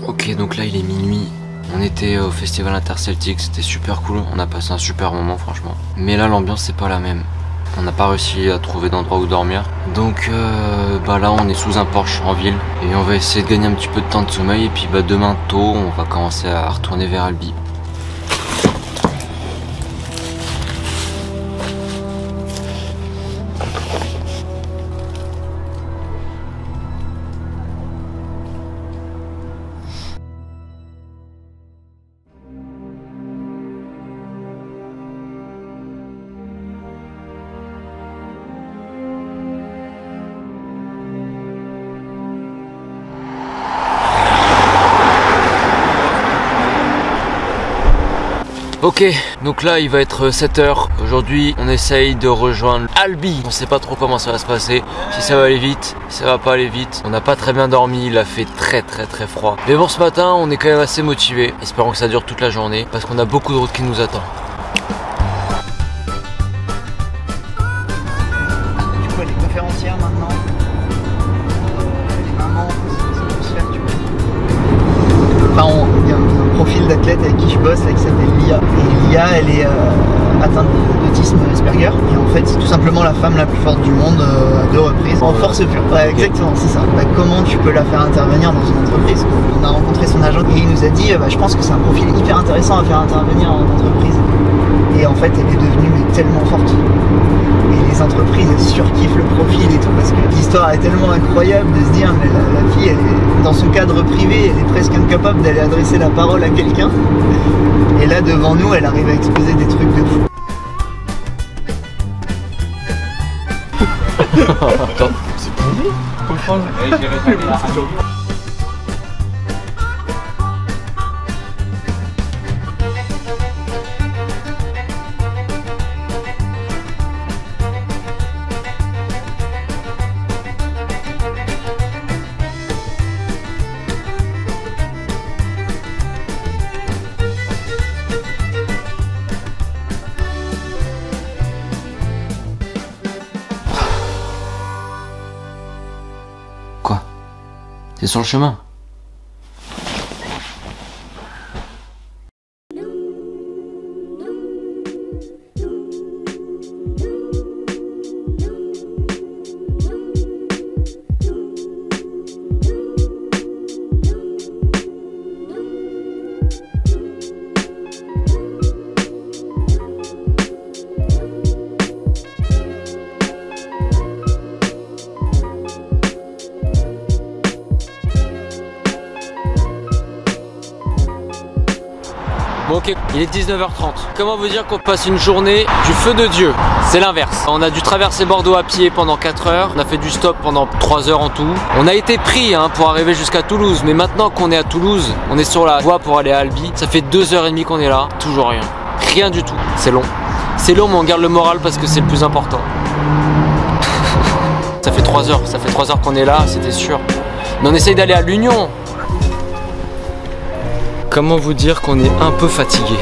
Ok, donc là il est minuit. On était au festival interceltique, c'était super cool, on a passé un super moment franchement. Mais là l'ambiance c'est pas la même. On n'a pas réussi à trouver d'endroit où dormir. Donc là on est sous un Porsche en ville. Et on va essayer de gagner un petit peu de temps de sommeil. Et puis demain tôt on va commencer à retourner vers Albi. Ok, donc là il va être 7 h. Aujourd'hui on essaye de rejoindre Albi. On sait pas trop comment ça va se passer, si ça va aller vite, si ça va pas aller vite. On n'a pas très bien dormi, il a fait très froid. Mais bon, ce matin on est quand même assez motivé. Espérons que ça dure toute la journée parce qu'on a beaucoup de route qui nous attend. Du coup elle est conférencière maintenant. Les mamans, ça peut se faire, tu vois. Enfin, il y a un profil d'athlète avec qui je bosse là, qui s'appelle Lia. Et Lia, elle est atteinte d'autisme Asperger. Et en fait, c'est tout simplement la femme la plus forte du monde à 2 reprises. En force pure. Ouais, exactement, c'est ça. Bah, comment tu peux la faire intervenir dans une entreprise? On a rencontré son agent et il nous a dit je pense que c'est un profil hyper intéressant à faire intervenir en entreprise. Et en fait, elle est devenue tellement forte. Et les entreprises, elles surkiffent le profil et tout, parce que l'histoire est tellement incroyable de se dire, mais la fille, elle est dans son cadre privé, elle est presque incapable d'aller adresser la parole à quelqu'un. Et là, devant nous, elle arrive à exposer des trucs de fou. Attends, c'est pourri. Quoi? C'est sur le chemin. Bon ok, il est 19h30. Comment vous dire qu'on passe une journée du feu de Dieu? C'est l'inverse. On a dû traverser Bordeaux à pied pendant 4 heures. On a fait du stop pendant 3 heures en tout. On a été pris pour arriver jusqu'à Toulouse. Mais maintenant qu'on est à Toulouse, on est sur la voie pour aller à Albi. Ça fait 2h30 qu'on est là. Toujours rien. Rien du tout. C'est long. C'est long mais on garde le moral parce que c'est le plus important. Ça fait 3 heures. Ça fait 3 heures qu'on est là, c'était sûr. Mais on essaye d'aller à l'Union. Comment vous dire qu'on est un peu fatigué?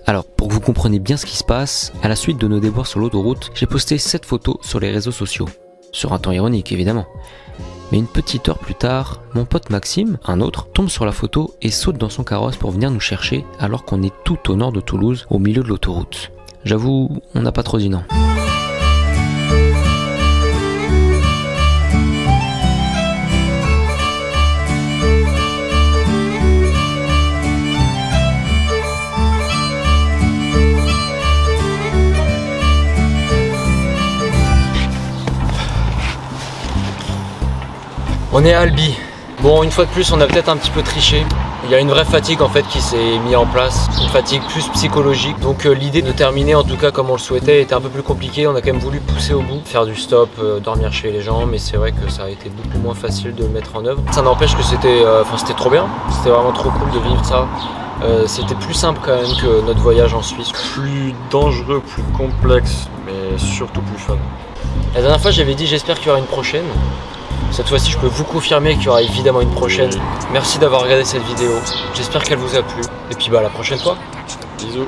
Alors, pour que vous compreniez bien ce qui se passe, à la suite de nos déboires sur l'autoroute, j'ai posté cette photo sur les réseaux sociaux. Sur un ton ironique, évidemment. Mais une petite heure plus tard, mon pote Maxime, un autre, tombe sur la photo et saute dans son carrosse pour venir nous chercher alors qu'on est tout au nord de Toulouse, au milieu de l'autoroute. J'avoue, on n'a pas trop dit non. On est à Albi. Bon, une fois de plus, on a peut-être un petit peu triché. Il y a une vraie fatigue en fait qui s'est mise en place, une fatigue plus psychologique. Donc l'idée de terminer en tout cas comme on le souhaitait était un peu plus compliquée. On a quand même voulu pousser au bout, faire du stop, dormir chez les gens, mais c'est vrai que ça a été beaucoup moins facile de le mettre en œuvre. Ça n'empêche que c'était trop bien, c'était vraiment trop cool de vivre ça. C'était plus simple quand même que notre voyage en Suisse. Plus dangereux, plus complexe, mais surtout plus fun. La dernière fois j'avais dit j'espère qu'il y aura une prochaine. Cette fois-ci je peux vous confirmer qu'il y aura évidemment une prochaine. Merci d'avoir regardé cette vidéo, j'espère qu'elle vous a plu. Et puis à la prochaine fois. Bisous.